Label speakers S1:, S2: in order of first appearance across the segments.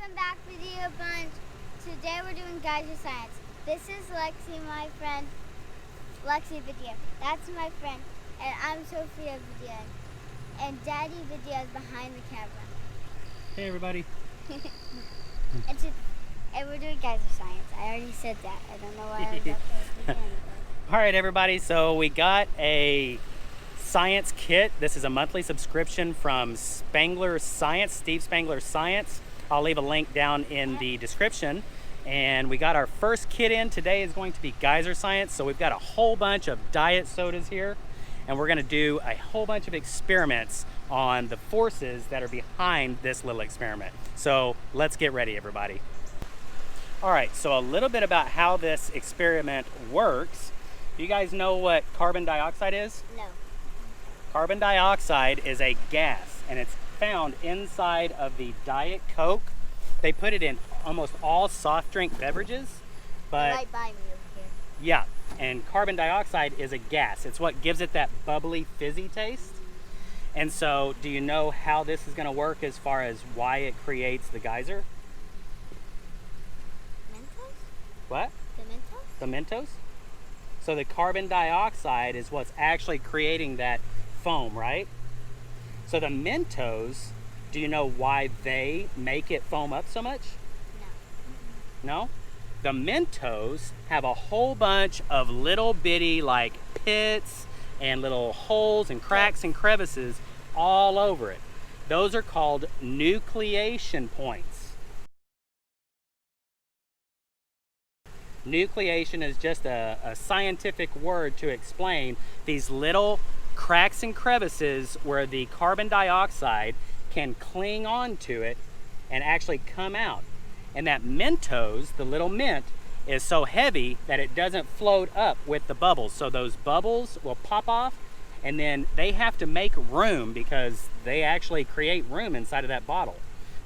S1: Welcome back, Badea Bunch. Today we're doing Geyser Science. This is Lexi, my friend. Lexi Badea. That's my friend. And I'm Sophia Badea. And Daddy Badea is behind the camera.
S2: Hey everybody.
S1: And we're doing Geyser Science. I already said that. I don't know why I was up there again.
S2: All right everybody, so we got a science kit. This is a monthly subscription from Spangler Science, Steve Spangler Science. I'll leave a link down in the description. And we got our first kit in. Today is going to be Geyser Science. So we've got a whole bunch of diet sodas here, and we're gonna do a whole bunch of experiments on the forces that are behind this little experiment. So let's get ready, everybody. All right, so a little bit about how this experiment works. Do you guys know what carbon dioxide is?
S1: No.
S2: Carbon dioxide is a gas, and it's found inside of the Diet Coke. They put it in almost all soft drink beverages, but
S1: Right by me over here.
S2: yeah, and carbon dioxide is a gas. It's what gives it that bubbly, fizzy taste. And so, do you know how this is going to work as far as why it creates the geyser?
S1: Mentos?
S2: What?
S1: The Mentos?
S2: The Mentos? So the carbon dioxide is what's actually creating that foam, right? So the Mentos, do you know why they make it foam up so much?
S1: No.
S2: No? The Mentos have a whole bunch of little bitty like pits and little holes and cracks and crevices all over it. Those are called nucleation points. Nucleation is just a scientific word to explain these little cracks and crevices where the carbon dioxide can cling on to it and actually come out. And that Mentos, the little mint, is so heavy that it doesn't float up with the bubbles. So those bubbles will pop off, and then they have to make room because they actually create room inside of that bottle.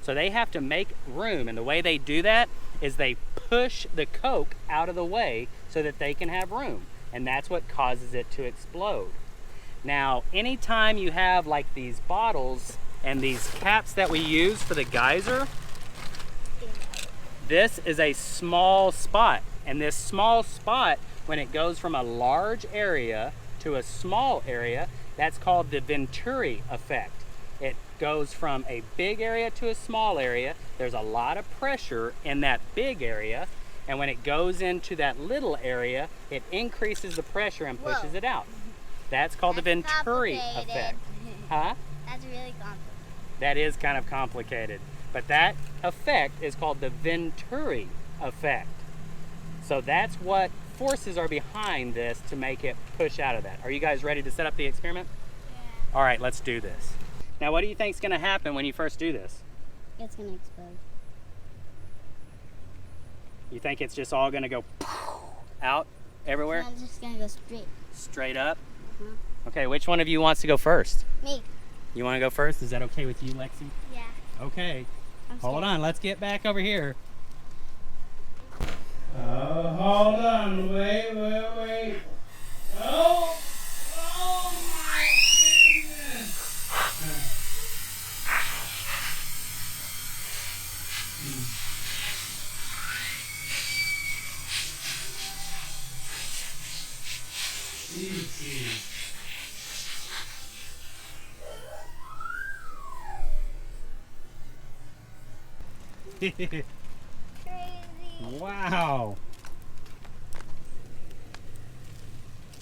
S2: So they have to make room, and the way they do that is they push the Coke out of the way so that they can have room, and that's what causes it to explode. Now, anytime you have like these bottles and these caps that we use for the geyser, this is a small spot, and this small spot, when it goes from a large area to a small area, that's called the Venturi effect. It goes from a big area to a small area. There's a lot of pressure in that big area, and when it goes into that little area, it increases the pressure and pushes it out. That's called the Venturi effect. Huh?
S1: That's really complicated.
S2: That is kind of complicated. But that effect is called the Venturi effect. So that's what forces are behind this to make it push out of that. Are you guys ready to set up the experiment?
S1: Yeah.
S2: All right, let's do this. Now, what do you think is going to happen when you first do this?
S1: It's going to explode.
S2: You think it's just all going to go out everywhere?
S1: It's just going to go straight.
S2: Straight up? Okay, which one of you wants to go first?
S1: Me.
S2: You want to go first? Is that okay with you, Lexi?
S1: Yeah.
S2: Okay.
S1: I'm
S2: Hold
S1: scared.
S2: on, let's get back over here. Hold on, wait. Oh my goodness. Easy.
S1: Crazy.
S2: Wow.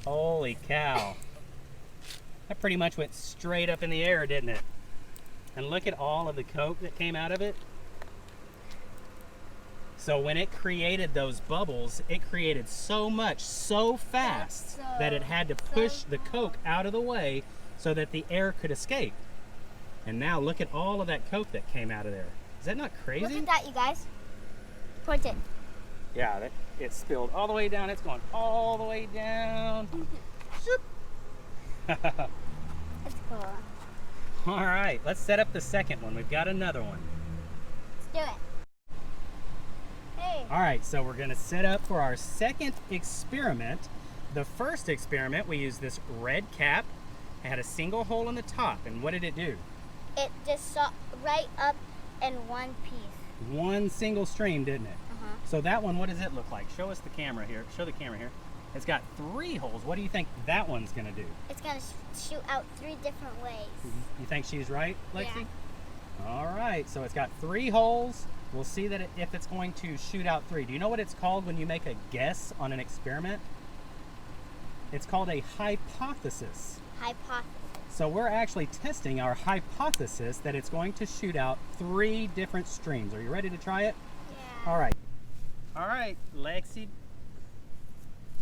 S2: Holy cow. That pretty much went straight up in the air, didn't it? And look at all of the Coke that came out of it. So when it created those bubbles, it created so much so fast that it had to push the Coke out of the way so that the air could escape. And now look at all of that Coke that came out of there. Is that not crazy?
S1: Look at that, you guys. Point it.
S2: Yeah, it spilled all the way down. It's going all the way down.
S1: That's cool.
S2: All right, let's set up the second one. We've got another one.
S1: Let's do it. Hey.
S2: All right, so we're gonna set up for our second experiment. The first experiment, we used this red cap. It had a single hole in the top, and what did it do?
S1: It just saw right up in one piece.
S2: one single stream, didn't it?
S1: Uh-huh.
S2: So that one, what does it look like? Show us the camera here. Show the camera here. It's got 3 holes. What do you think that one's going to do?
S1: It's going to shoot out 3 different ways.
S2: You think she's right, Lexi?
S1: Yeah.
S2: All right, so it's got 3 holes. We'll see that if it's going to shoot out 3. Do you know what it's called when you make a guess on an experiment? It's called a hypothesis.
S1: Hypothesis.
S2: So we're actually testing our hypothesis that it's going to shoot out 3 different streams. Are you ready to try it?
S1: Yeah.
S2: All right. All right, Lexi.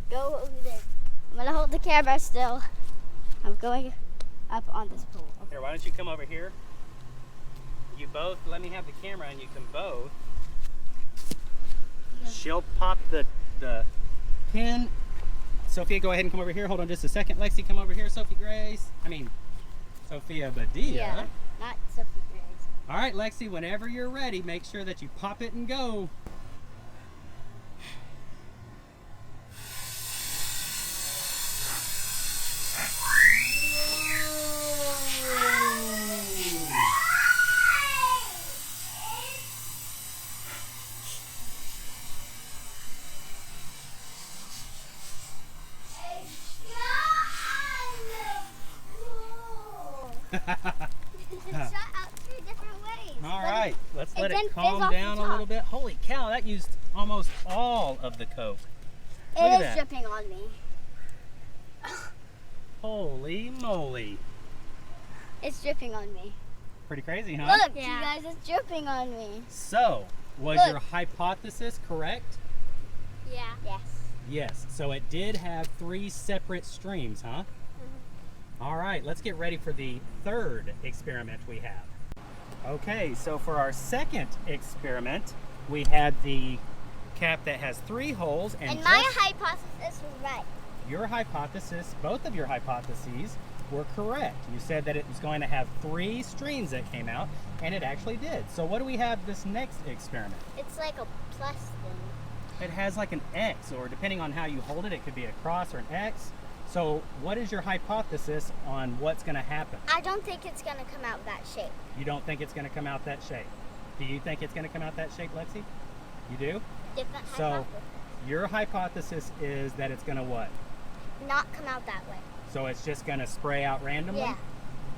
S1: Go over there. I'm going to hold the camera still. I'm going up on this pole.
S2: Here, why don't you come over here? You both, let me have the camera and you can both.
S1: Yeah.
S2: She'll pop the pin. Sophia, go ahead and come over here. Hold on just a second. Lexi, come over here. Sophia Badea.
S1: Yeah, not Sophia Grace.
S2: All right, Lexi, whenever you're ready, make sure that you pop it and go.
S1: It shot out 3 different ways.
S2: All right, let's let
S1: then
S2: it
S1: fizz
S2: calm
S1: off
S2: down
S1: the
S2: a little
S1: top.
S2: bit. Holy cow, that used almost all of the Coke. Look at
S1: It is
S2: that.
S1: dripping on me.
S2: Holy moly.
S1: It's dripping on me.
S2: Pretty crazy, huh?
S1: Look, you guys, it's dripping on me.
S2: So, was
S1: Look.
S2: your hypothesis correct?
S1: Yeah. Yes.
S2: Yes, so it did have 3 separate streams, huh? All right, let's get ready for the 3rd experiment we have. Okay, so for our 2nd experiment, we had the cap that has 3 holes.
S1: And my hypothesis was right.
S2: Your hypothesis, both of your hypotheses were correct. You said that it was going to have 3 streams that came out, and it actually did. So what do we have this next experiment?
S1: It's like a plus thing.
S2: It has like an X, or depending on how you hold it, it could be a cross or an X. So what is your hypothesis on what's going to happen?
S1: I don't think it's going to come out that shape.
S2: You don't think it's going to come out that shape. Do you think it's going to come out that shape, Lexi? You do?
S1: Different
S2: So
S1: hypothesis.
S2: your hypothesis is that it's going to what?
S1: Not come out that way.
S2: So it's just going to spray out randomly?
S1: Yeah.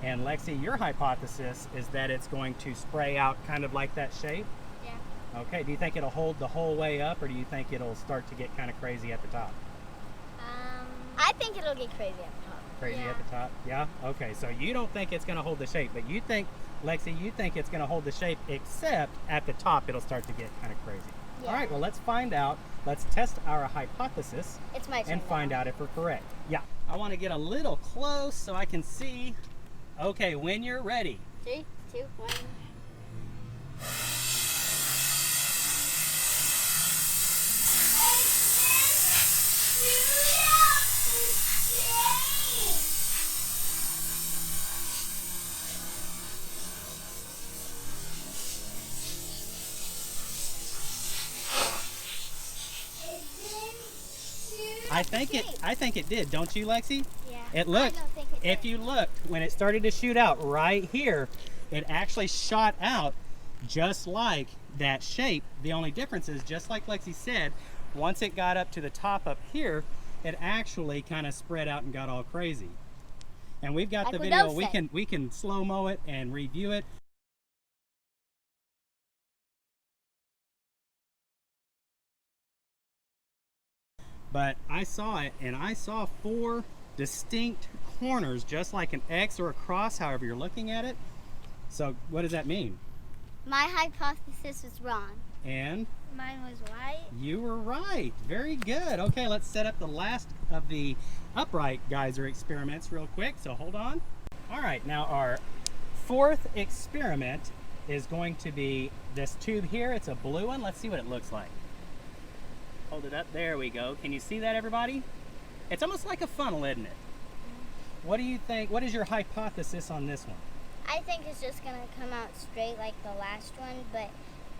S2: And Lexi, your hypothesis is that it's going to spray out kind of like that shape?
S1: Yeah.
S2: Okay, do you think it'll hold the whole way up, or do you think it'll start to get kind of crazy at the top?
S1: I think it'll get crazy at the top.
S2: Crazy
S1: Yeah.
S2: at the top? Yeah? Okay, so you don't think it's going to hold the shape, but you think, Lexi, you think it's going to hold the shape, except at the top it'll start to get kind of crazy.
S1: Yeah.
S2: All right, well, let's find out. Let's test our hypothesis
S1: It's my turn
S2: and find
S1: now.
S2: out if we're correct. Yeah, I want to get a little close so I can see. Okay, when you're ready.
S1: 3, 2, 1.
S2: I think it did, don't you, Lexi?
S1: Yeah.
S2: It looked,
S1: I don't think it
S2: if
S1: did.
S2: you looked, when it started to shoot out right here, it actually shot out just like that shape. The only difference is, just like Lexi said, once it got up to the top up here, it actually kind of spread out and got all crazy. And we've got
S1: Like
S2: the
S1: what
S2: video,
S1: those say.
S2: we can slow-mo it and review it. But I saw it, and I saw 4 distinct corners, just like an X or a cross, however you're looking at it. So what does that mean?
S1: My hypothesis was wrong.
S2: And
S1: Mine was right.
S2: you were right. Very good. Okay, let's set up the last of the upright geyser experiments real quick. So hold on. All right, now our 4th experiment is going to be this tube here. It's a blue one. Let's see what it looks like. Hold it up. There we go. Can you see that, everybody? It's almost like a funnel, isn't it? What do you think? What is your hypothesis on this one?
S1: I think it's just going to come out straight like the last one, but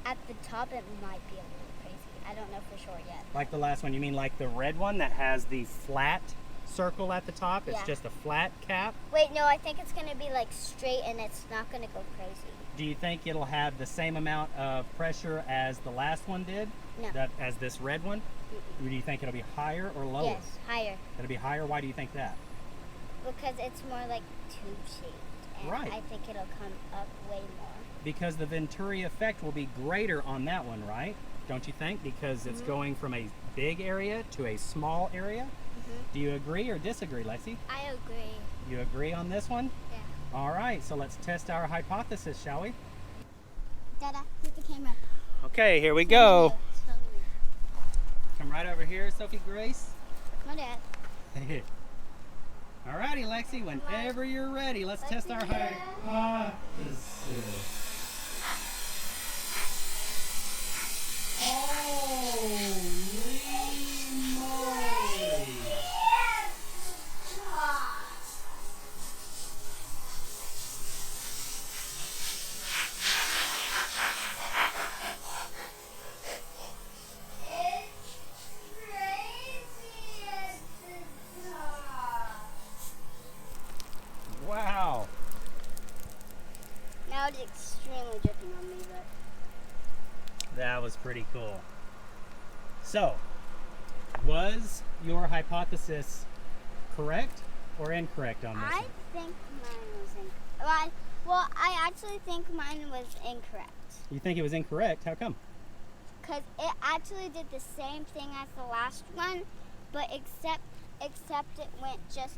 S1: at the top it might be a little crazy. I don't know for sure yet.
S2: Like the last one? You mean like the red one that has the flat circle at the top. It's
S1: Yeah.
S2: just a flat cap.
S1: Wait, no, I think it's going to be like straight and it's not going to go crazy.
S2: Do you think it'll have the same amount of pressure as the last one did?
S1: No.
S2: As this red one? Or do you think it'll be higher or lower?
S1: Yes, higher.
S2: It'll be higher. Why do you think that?
S1: Because it's more like tube-shaped. And
S2: Right.
S1: I think it'll come up way more.
S2: Because the Venturi effect will be greater on that one, right? Don't you think? Because it's going from a big area to a small area. Do you agree or disagree, Lexi?
S1: I agree.
S2: You agree on this one?
S1: Yeah.
S2: All right, so let's test our hypothesis, shall we?
S1: Dada, here's the camera.
S2: Okay, here we go.
S1: Show me.
S2: Come right over here, Sophie Grace.
S1: Come on, Dad.
S2: All righty, Lexi, whenever you're ready, let's test our hypothesis. Wow.
S1: Now it's extremely dripping on me, but
S2: That was pretty cool. So, was your hypothesis correct or incorrect on this
S1: I
S2: one?
S1: think mine was incorrect. Well, I actually think mine was incorrect.
S2: You think it was incorrect? How come?
S1: Because it actually did the same thing as the last one, but except it went just,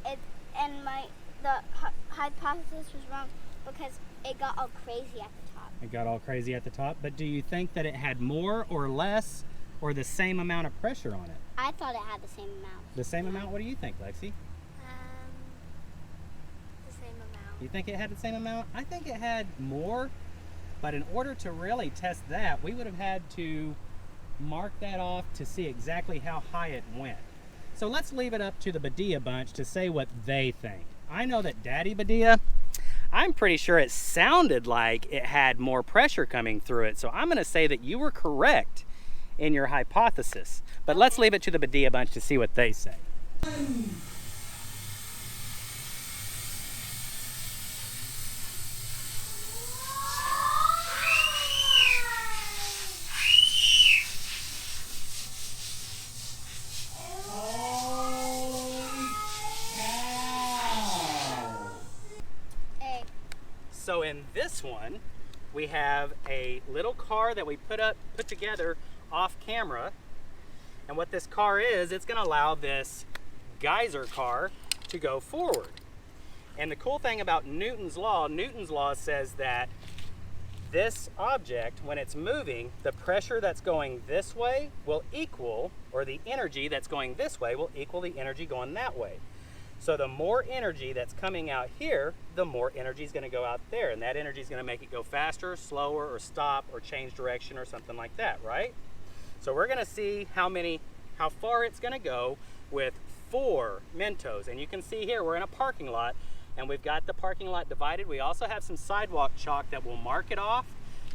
S1: the hypothesis was wrong because it got all crazy at the top.
S2: It got all crazy at the top, but do you think that it had more or less or the same amount of pressure on it?
S1: I thought it had the same amount.
S2: The same amount? What do you think, Lexi?
S1: The same amount.
S2: You think it had the same amount? I think it had more, but in order to really test that, we would have had to mark that off to see exactly how high it went. So let's leave it up to the Badea bunch to say what they think. I know that Daddy Badea, I'm pretty sure it sounded like it had more pressure coming through it. So I'm going to say that you were correct in your hypothesis. But let's leave it to the Badea bunch to see what they say. So in this one, we have a little car that we put together off camera. And what this car is, it's gonna allow this geyser car to go forward. And the cool thing about Newton's law says that this object, when it's moving, the pressure that's going this way will equal, or the energy that's going this way will equal the energy going that way. So the more energy that's coming out here, the more energy is going to go out there. And that energy is going to make it go faster, slower, or stop, or change direction, or something like that, right? So we're going to see how far it's going to go with 4 Mentos. And you can see here, we're in a parking lot, and we've got the parking lot divided. We also have some sidewalk chalk that will mark it off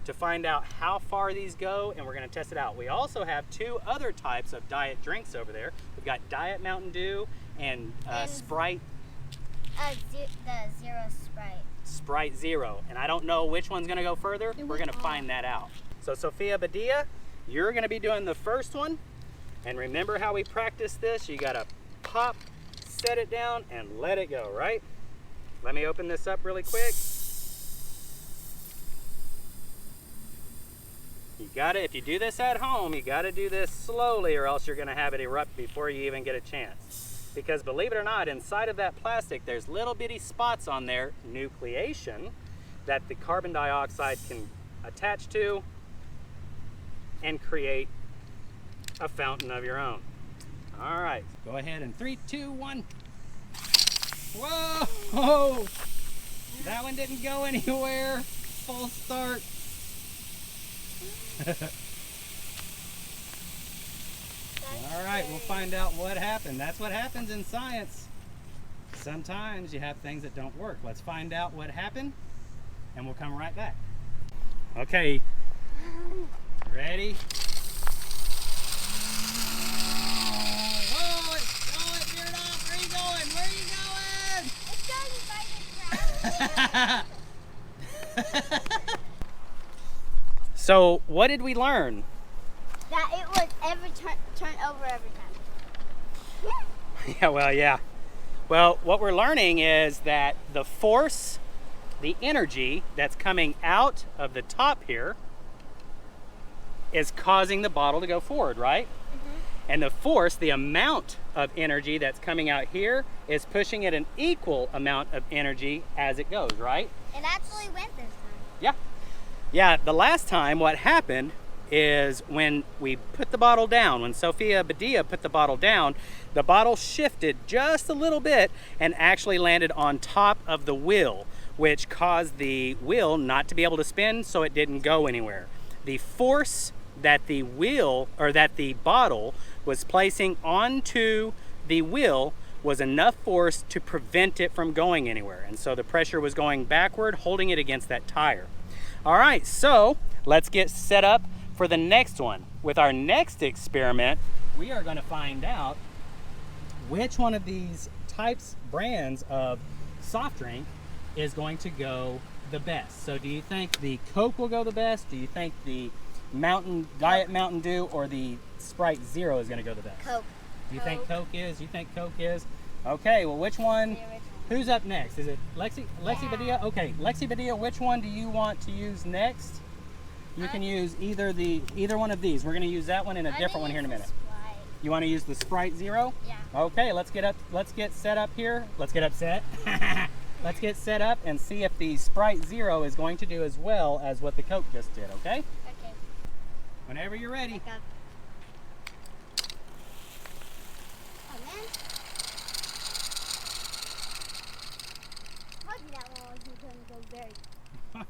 S2: to find out how far these go, and we're going to test it out. We also have 2 other types of diet drinks over there. We've got Diet Mountain Dew and Sprite.
S1: The Zero Sprite.
S2: Sprite Zero. And I don't know which one's going to go further. We're going to find that out. So Sophia Badea, you're going to be doing the first one. And remember how we practiced this? You got to pop, set it down, and let it go, right? Let me open this up really quick. You gotta, if you do this at home, you gotta do this slowly or else you're gonna have it erupt before you even get a chance. Because believe it or not, inside of that plastic, there's little bitty spots on there, nucleation, that the carbon dioxide can attach to and create a fountain of your own. All right, go ahead in 3, 2, 1. Whoa! That one didn't go anywhere. Full start. All right, we'll find out what happened. That's what happens in science. Sometimes you have things that don't work. Let's find out what happened, and we'll come right back. Okay, ready? Whoa, it veered off. So what did we learn?
S1: That it would turn over every time.
S2: Yeah. Well, what we're learning is that the force, the energy that's coming out of the top here is causing the bottle to go forward, right? And the force, the amount of energy that's coming out here is pushing it an equal amount of energy as it goes, right?
S1: It actually went this time.
S2: Yeah. Yeah, the last time what happened is when we put the bottle down, when Sophia Badea put the bottle down, the bottle shifted just a little bit and actually landed on top of the wheel, which caused the wheel not to be able to spin, so it didn't go anywhere. The force that the wheel, or that the bottle was placing onto the wheel was enough force to prevent it from going anywhere. And so the pressure was going backward, holding it against that tire. All right, so let's get set up for the next one. With our next experiment, we are going to find out which one of these brands of soft drink is going to go the best. So do you think the Coke will go the best? Do you think the Diet Mountain Dew or the Sprite Zero is going to go the best?
S1: Coke.
S2: You think Coke is? You think Coke is? Okay, well, which one? Who's up next? Is it Lexi Badea? Okay, Lexi Badea, which one do you want to use next? You can use either one of these. We're going to use that one and a different one here in a minute. You want to use the Sprite Zero?
S1: Yeah.
S2: Okay, let's get set up here. Let's get upset. Let's get set up and see if the Sprite Zero is going to do as well as what the Coke just did, okay?
S1: Okay.
S2: Whenever you're ready.
S1: Oh, man. I told you that one wasn't going to go very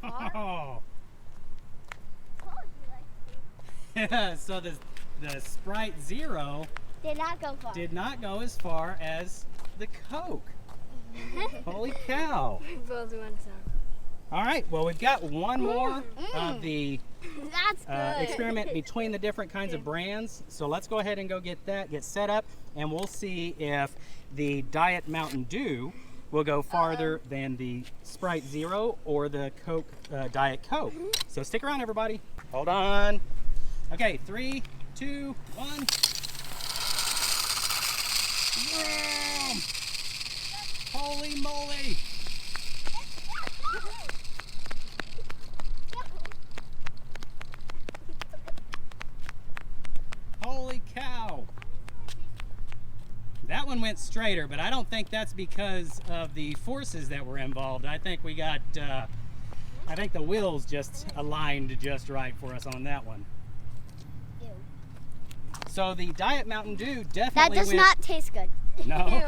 S1: far.
S2: Oh.
S1: Told you, Lexi.
S2: So the Sprite Zero
S1: Did not go far.
S2: did not go as far as the Coke. Holy cow.
S1: Both went some.
S2: All right, well, we've got one more of the
S1: That's good.
S2: experiment between the different kinds of brands. So let's go ahead and go get set up, and we'll see if the Diet Mountain Dew will go farther than the Sprite Zero or the Coke, Diet Coke. So stick around, everybody. Hold on. Okay, 3, 2, 1. Whoa! Holy moly! Holy cow! That one went straighter, but I don't think that's because of the forces that were involved. I think we got, I think the wheels just aligned just right for us on that one.
S1: Ew.
S2: So the Diet Mountain Dew definitely
S1: That does not taste good.
S2: No.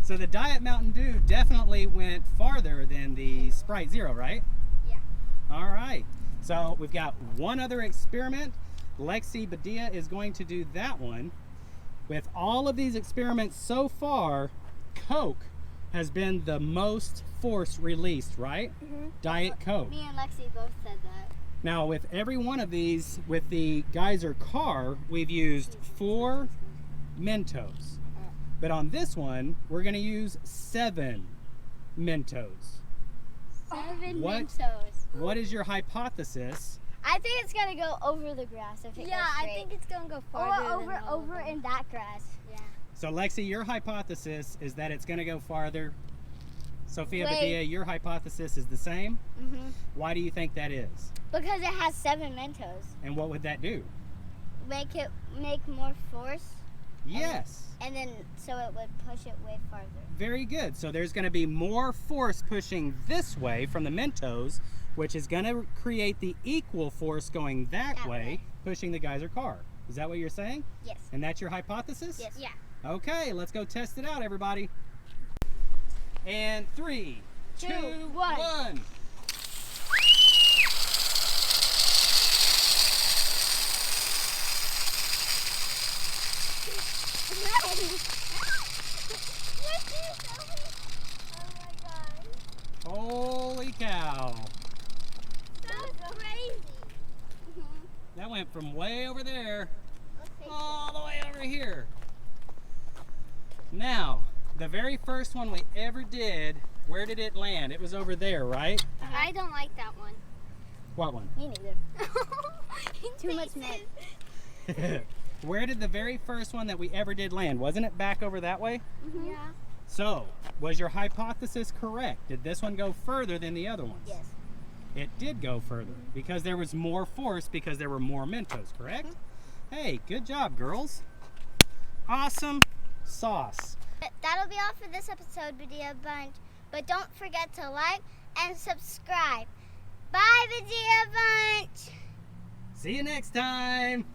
S2: So the Diet Mountain Dew definitely went farther than the Sprite Zero, right?
S1: Yeah.
S2: All right. So we've got one other experiment. Lexi Badea is going to do that one. With all of these experiments so far, Coke has been the most force released, right? Diet Coke.
S1: Me and Lexi both said that.
S2: Now with every one of these, with the Geyser car, we've used 4 Mentos. But on this one, we're going to use 7 Mentos.
S1: 7
S2: What?
S1: Mentos.
S2: What is your hypothesis?
S1: I think it's gonna go over the grass if it goes straight. I think it's gonna go farther. Or over in that grass. Yeah.
S2: So Lexi, your hypothesis is that it's going to go farther. Sophia
S1: Wait.
S2: Badea, your hypothesis is the same. Why do you think that is?
S1: Because it has 7 Mentos.
S2: And what would that do?
S1: Make more force.
S2: Yes.
S1: And then so it would push it way farther.
S2: Very good. So there's going to be more force pushing this way from the Mentos, which is going to create the equal force going that way, pushing the Geyser car. Is that what you're saying?
S1: Yes.
S2: And that's your hypothesis?
S1: Yes. Yeah.
S2: Okay, let's go test it out, everybody. And 3, 2, 1. Holy cow.
S1: That's crazy.
S2: That went from way over there all the way over here. Now, the very first one we ever did, where did it land? It was over there, right?
S3: I don't like that one.
S2: What one?
S1: Me neither. Too much milk.
S2: Where did the very first one that we ever did land? Wasn't it back over that way?
S3: Mm-hmm.
S1: Yeah.
S2: So, was your hypothesis correct? Did this one go further than the other ones?
S1: Yes.
S2: It did go further because there was more force because there were more Mentos, correct? Hey, good job, girls. Awesome sauce.
S1: That'll be all for this episode, Badea Bunch. But don't forget to like and subscribe. Bye, Badea Bunch!
S2: See you next time.